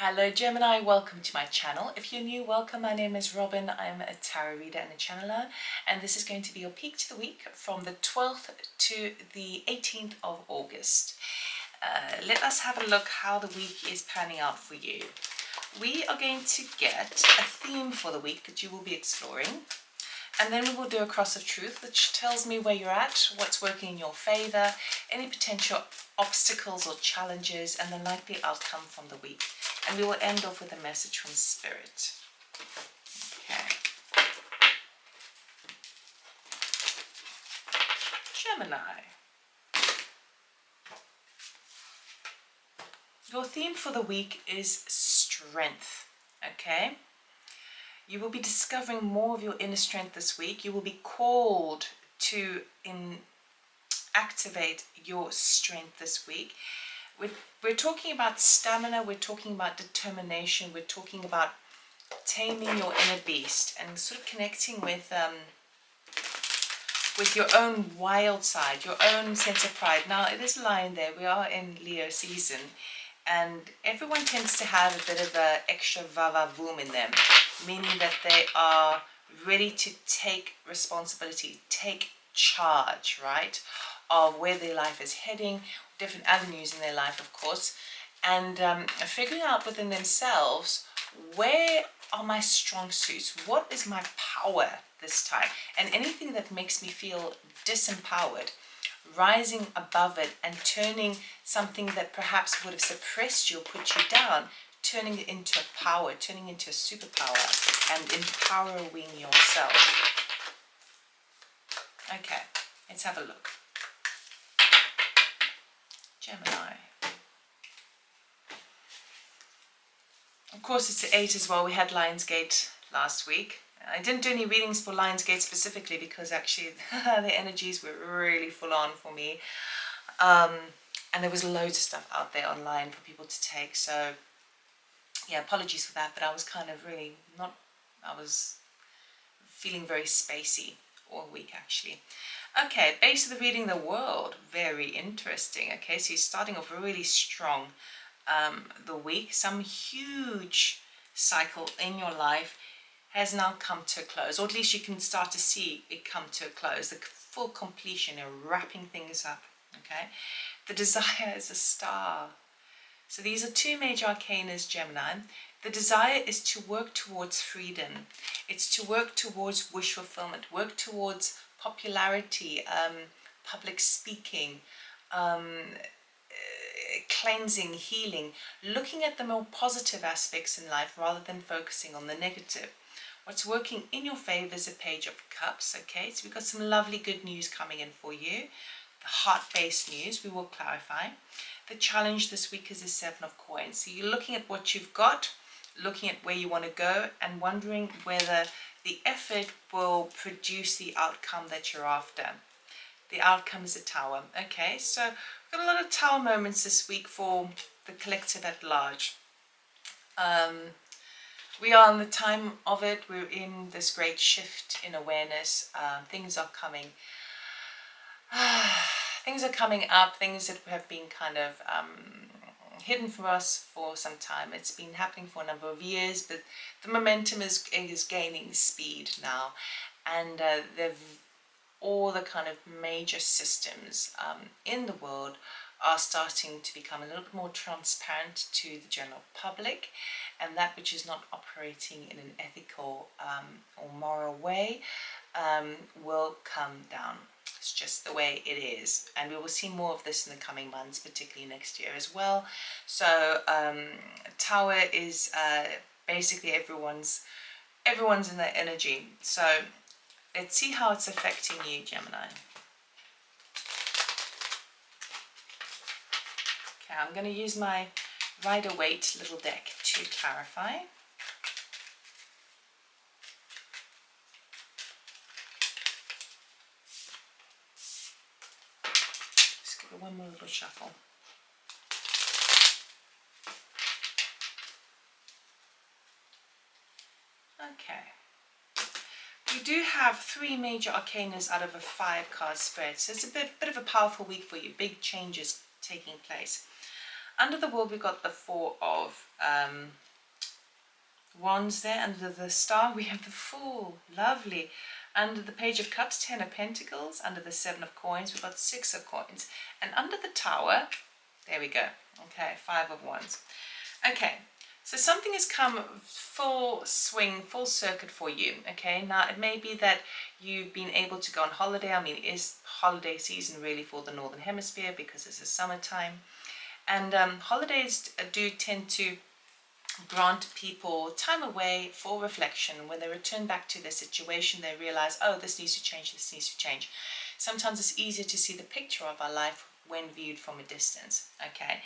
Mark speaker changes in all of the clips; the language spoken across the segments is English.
Speaker 1: Hello Gemini, welcome to my channel. If you're new, welcome. My name is Robyn. I'm a tarot reader and a channeler, and this is going to be your peek to the week from the 12th to the 18th of August. Let us have a look how the week is panning out for you. We are going to get a theme for the week that you will be exploring, and then we will do a cross of truth, which tells me where you're at, what's working in your favor, any potential obstacles or challenges, and the likely outcome from the week. And we will end off with a message from Spirit. Okay. Gemini. Your theme for the week is strength. Okay? You will be discovering more of your inner strength this week. You will be called to activate your strength this week. We're talking about stamina, we're talking about determination, we're talking about taming your inner beast and sort of connecting with your own wild side, your own sense of pride. Now, it is lying there. We are in Leo season, and everyone tends to have a bit of an extra va-va-voom in them, meaning that they are ready to take responsibility, take charge, right, of where their life is heading, different avenues in their life, of course, and figuring out within themselves, where are my strong suits? What is my power this time? And anything that makes me feel disempowered, rising above it and turning something that perhaps would have suppressed you or put you down, turning it into a power, turning into a superpower and empowering yourself. Okay, let's have a look. Gemini. Of course, it's the 8 as well. We had Lionsgate last week. I didn't do any readings for Lionsgate specifically because actually the energies were really full on for me. And there was loads of stuff out there online for people to take. So, yeah, apologies for that. But I was kind of really not, I was feeling very spacey all week actually. Okay, base of the reading, the world, very interesting. Okay, so you're starting off really strong the week. Some huge cycle in your life has now come to a close, or at least you can start to see it come to a close, the full completion, you're wrapping things up. Okay, the desire is a star. So these are two major arcanas, Gemini. The desire is to work towards freedom. It's to work towards wish fulfillment, work towards popularity, public speaking, cleansing, healing, looking at the more positive aspects in life rather than focusing on the negative. What's working in your favor is a Page of Cups. Okay, so we've got some lovely good news coming in for you. The heart-based news, we will clarify. The challenge this week is the 7 of Coins. So you're looking at what you've got, looking at where you want to go, and wondering whether the effort will produce the outcome that you're after. The outcome is a Tower. Okay, so we've got a lot of Tower moments this week for the collective at large. We are in the time of it. We're in this great shift in awareness. Things are coming. Things are coming up. Things that have been kind of hidden from us for some time. It's been happening for a number of years, but the momentum is gaining speed now, and all the kind of major systems in the world are starting to become a little bit more transparent to the general public, and that which is not operating in an ethical or moral way will come down. It's just the way it is, and we will see more of this in the coming months, particularly next year as well. So Tower is basically everyone's in that energy. So let's see how it's affecting you, Gemini. Okay, I'm going to use my Rider-Waite little deck to clarify. Just give it one more little shuffle. Okay. We do have 3 major arcanas out of a 5 card spread, so it's a bit of a powerful week for you. Big changes taking place. Under the World, we've got the Four of Wands there. Under the Star, we have the Fool. Lovely. Under the Page of Cups, 10 of Pentacles. Under the 7 of Coins, we've got 6 of Coins. And under the Tower, there we go. Okay, 5 of Wands. Okay, so something has come full swing, full circuit for you. Okay, now it may be that you've been able to go on holiday. I mean, it is holiday season really for the Northern Hemisphere because it's the summertime. And holidays do tend to grant people time away for reflection. When they return back to their situation, they realize, oh, this needs to change, this needs to change. Sometimes it's easier to see the picture of our life when viewed from a distance. Okay,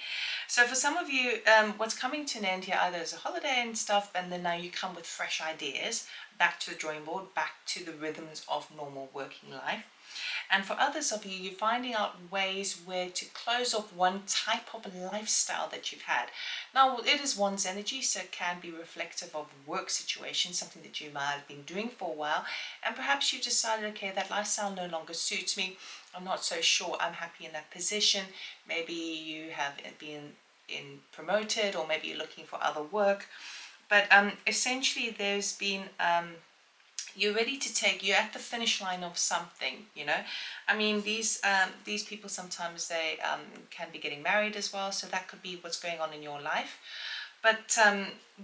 Speaker 1: so for some of you, what's coming to an end here, either as a holiday and stuff, and then now you come with fresh ideas, back to the drawing board, back to the rhythms of normal working life. And for others of you, you're finding out ways where to close off one type of lifestyle that you've had. Now, it is one's energy, so it can be reflective of work situations, something that you might have been doing for a while. And perhaps you decided, okay, that lifestyle no longer suits me. I'm not so sure I'm happy in that position. Maybe you have been promoted, or maybe you're looking for other work. But essentially, there's been... you're ready to you're at the finish line of something, you know. I mean, these people sometimes they can be getting married as well, so that could be what's going on in your life. But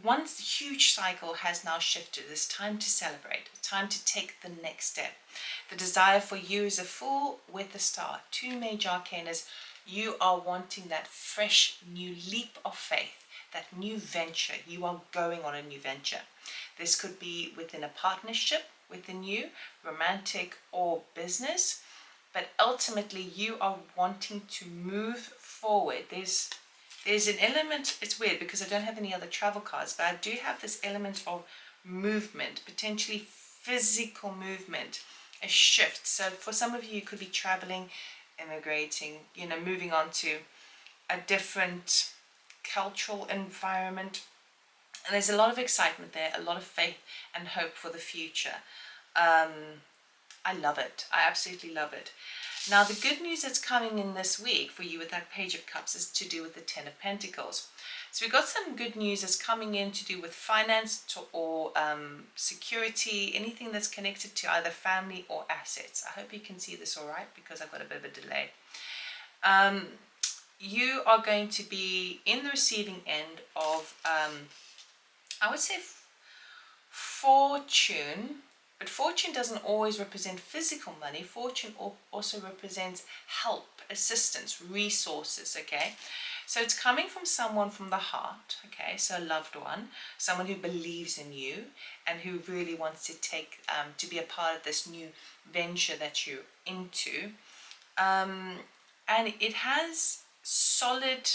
Speaker 1: once the huge cycle has now shifted, it's time to celebrate, time to take the next step. The desire for you is a Fool with the Star, 2 major arcanas. You are wanting that fresh new leap of faith, that new venture. You are going on a new venture. This could be within a partnership, within you, romantic or business, but ultimately you are wanting to move forward. There's an element, it's weird because I don't have any other travel cards, but I do have this element of movement, potentially physical movement, a shift. So for some of you, you could be traveling, immigrating, you know, moving on to a different cultural environment. And there's a lot of excitement there, a lot of faith and hope for the future. I love it. I absolutely love it. Now, the good news that's coming in this week for you with that Page of Cups is to do with the 10 of Pentacles. So we've got some good news that's coming in to do with finance or security, anything that's connected to either family or assets. I hope you can see this all right because I've got a bit of a delay. You are going to be in the receiving end of, I would say, fortune. But fortune doesn't always represent physical money. Fortune also represents help, assistance, resources, okay? So it's coming from someone from the heart, okay? So a loved one, someone who believes in you and who really wants to to be a part of this new venture that you're into. And it has solid,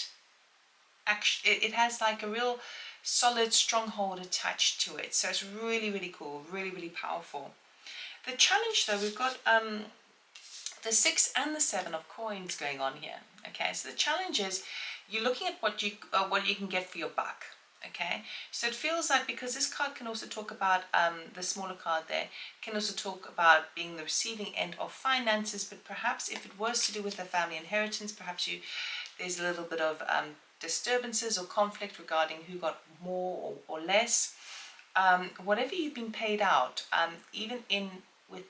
Speaker 1: it has like a real solid stronghold attached to it. So it's really, really cool, really, really powerful. The challenge though, we've got the 6 and the 7 of Coins going on here. Okay, so the challenge is you're looking at what you can get for your buck. Okay, so it feels like, because this card can also talk about the smaller card there, can also talk about being the receiving end of finances, but perhaps if it was to do with the family inheritance, perhaps there's a little bit of disturbances or conflict regarding who got more or less. Whatever you've been paid out, even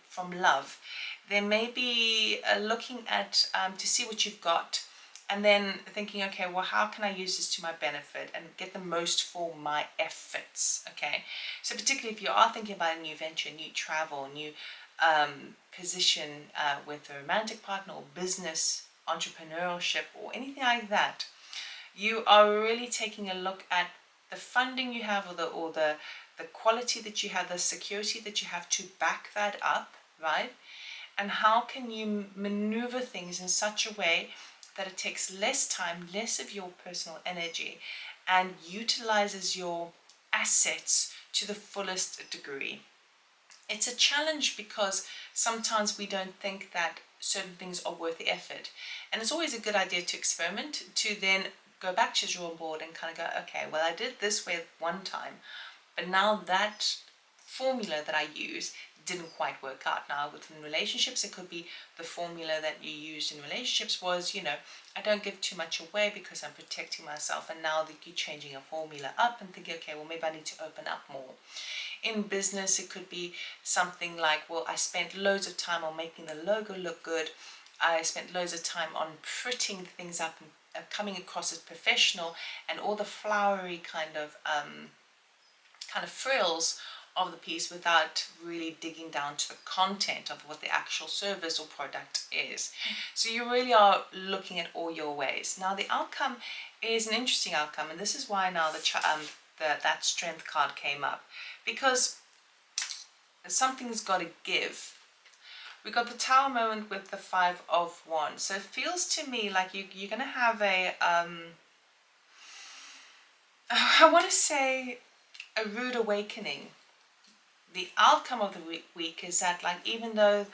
Speaker 1: from love, there may be looking at to see what you've got, and then thinking, okay, well, how can I use this to my benefit and get the most for my efforts? Okay, so particularly if you are thinking about a new venture, new travel, new position with a romantic partner or business, entrepreneurship, or anything like that, you are really taking a look at the funding you have, or the quality that you have, the security that you have to back that up, right? And how can you maneuver things in such a way that it takes less time, less of your personal energy, and utilizes your assets to the fullest degree. It's a challenge because sometimes we don't think that certain things are worth the effort. And it's always a good idea to experiment, to then go back to the drawing board and kind of go, okay, well, I did this way one time, but now that formula that I use didn't quite work out. Now within relationships, it could be the formula that you used in relationships was, I don't give too much away because I'm protecting myself, and now that you're changing a formula up and thinking, okay, well, maybe I need to open up more. In business, it could be something like, well, I spent loads of time on making the logo look good. I spent loads of time on prettying things up and coming across as professional, and all the flowery kind of frills of the piece without really digging down to the content of what the actual service or product is. So you really are looking at all your ways. Now the outcome is an interesting outcome, and this is why now that strength card came up, because something's got to give. We got the Tower moment with the 5 of Wands. So it feels to me like you're going to have a, I want to say, a rude awakening. The outcome of the week is that, like, even though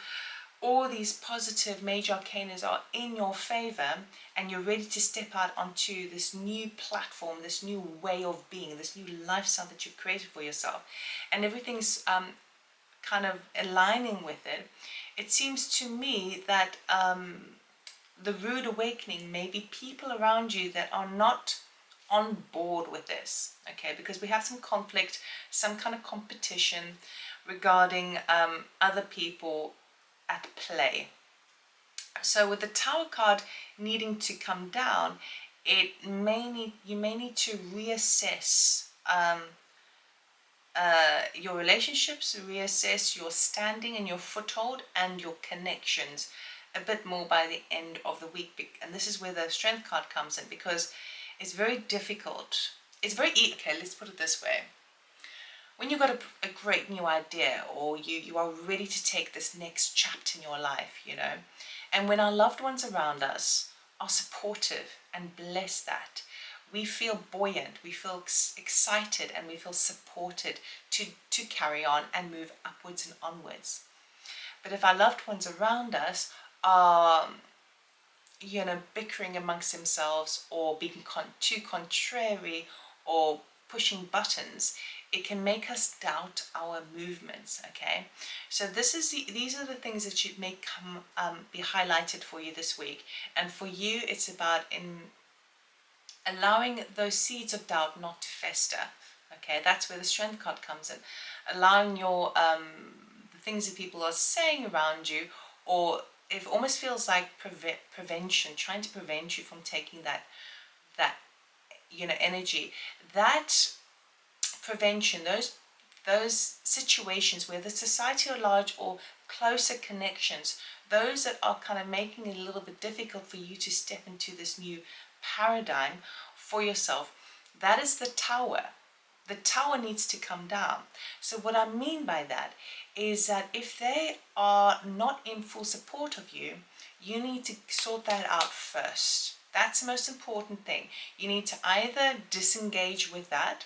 Speaker 1: all these positive major arcanas are in your favor and you're ready to step out onto this new platform, this new way of being, this new lifestyle that you've created for yourself, and everything's kind of aligning with it, it seems to me that the rude awakening may be people around you that are not on board with this, okay, because we have some conflict, some kind of competition regarding other people at play. So with the Tower card needing to come down, you may need to reassess your relationships, reassess your standing and your foothold and your connections a bit more by the end of the week. And this is where the Strength card comes in, because it's very difficult. It's very okay, let's put it this way. When you've got a great new idea, or you are ready to take this next chapter in your life, and when our loved ones around us are supportive and bless that, we feel buoyant, we feel excited, and we feel supported to carry on and move upwards and onwards. But if our loved ones around us are bickering amongst themselves, or being too contrary, or pushing buttons, it can make us doubt our movements, okay? So these are the things that should be highlighted for you this week. And for you, it's about allowing those seeds of doubt not to fester, okay? That's where the Strength card comes in. Allowing your the things that people are saying around you, or it almost feels like prevention, trying to prevent you from taking that energy. That prevention, those situations where the society at large, or closer connections, those that are kind of making it a little bit difficult for you to step into this new paradigm for yourself, that is the Tower. The Tower needs to come down. So what I mean by that is that if they are not in full support of you, you need to sort that out first. That's the most important thing. You need to either disengage with that,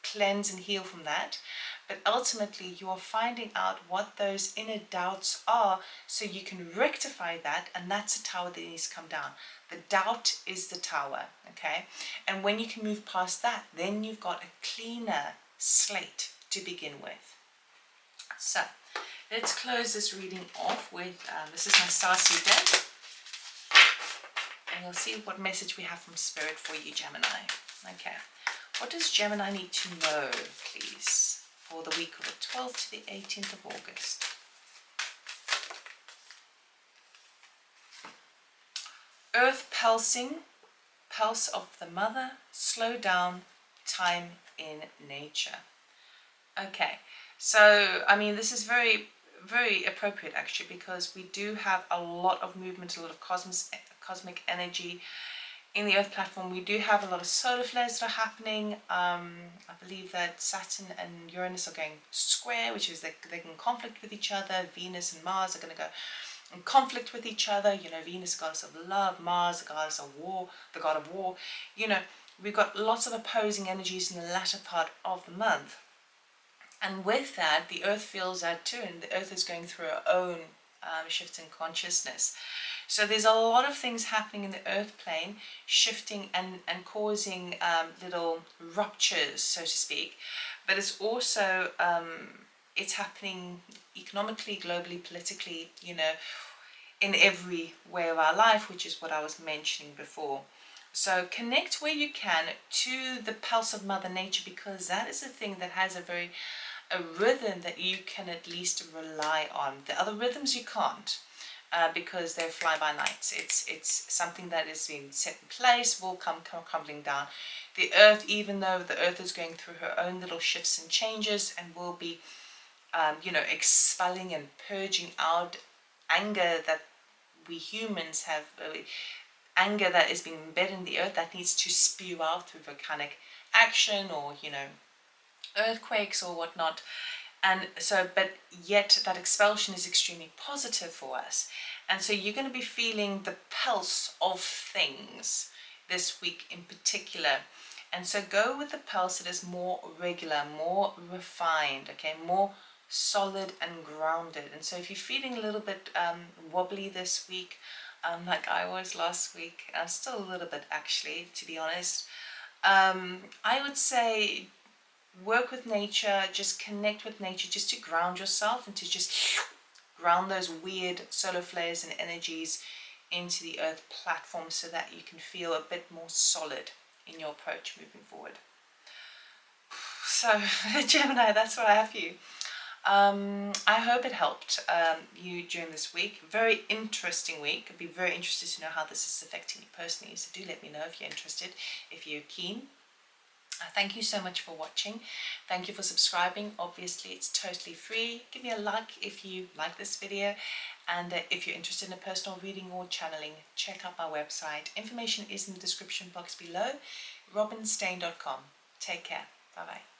Speaker 1: cleanse and heal from that, but ultimately you are finding out what those inner doubts are, so you can rectify that, and that's a Tower that needs to come down. The doubt is the Tower, okay? And when you can move past that, then you've got a cleaner slate to begin with. So let's close this reading off with, this is my starseed deck, and you'll see what message we have from Spirit for you, Gemini. Okay, what does Gemini need to know, please, for the week of the 12th to the 18th of August? Earth pulsing, pulse of the mother, slow down, time in nature. Okay, so I mean, this is very, very appropriate actually, because we do have a lot of movement, a lot of cosmic energy in the Earth platform. We do have a lot of solar flares that are happening. I believe that Saturn and Uranus are going square, which is they're in conflict with each other. Venus and Mars are going to go in conflict with each other. Venus, goddess of love, Mars, the goddess of war, the god of war. We've got lots of opposing energies in the latter part of the month. And with that, the Earth feels that too, and the Earth is going through her own shift in consciousness. So there's a lot of things happening in the Earth plane, shifting and causing little ruptures, so to speak. But it's also it's happening economically, globally, politically, you know, in every way of our life, which is what I was mentioning before. So connect where you can to the pulse of Mother Nature, because that is a thing that has a rhythm that you can at least rely on. The other rhythms you can't, because they're fly-by-nights. It's something that has been set in place, will come crumbling down. The earth, even though the earth is going through her own little shifts and changes, and will be, you know, expelling and purging out anger that we humans have, anger that is being embedded in the earth, that needs to spew out through volcanic action, or, you know, earthquakes or whatnot. And so, but yet that expulsion is extremely positive for us. And so you're going to be feeling the pulse of things this week in particular. And so go with the pulse that is more regular, more refined, okay, more solid and grounded. And so if you're feeling a little bit wobbly this week, like I was last week, I'm still a little bit actually, to be honest, I would say work with nature, just connect with nature, just to ground yourself and to just ground those weird solar flares and energies into the earth platform, so that you can feel a bit more solid in your approach moving forward. So Gemini, that's what I have for you. I hope it helped you during this week. Very interesting week. I'd be very interested to know how this is affecting you personally, so do let me know if you're interested, if you're keen. Thank you so much for watching. Thank you for subscribing. Obviously, it's totally free. Give me a like if you like this video. And if you're interested in a personal reading or channeling, check out my website. Information is in the description box below, robynstain.com. Take care. Bye-bye.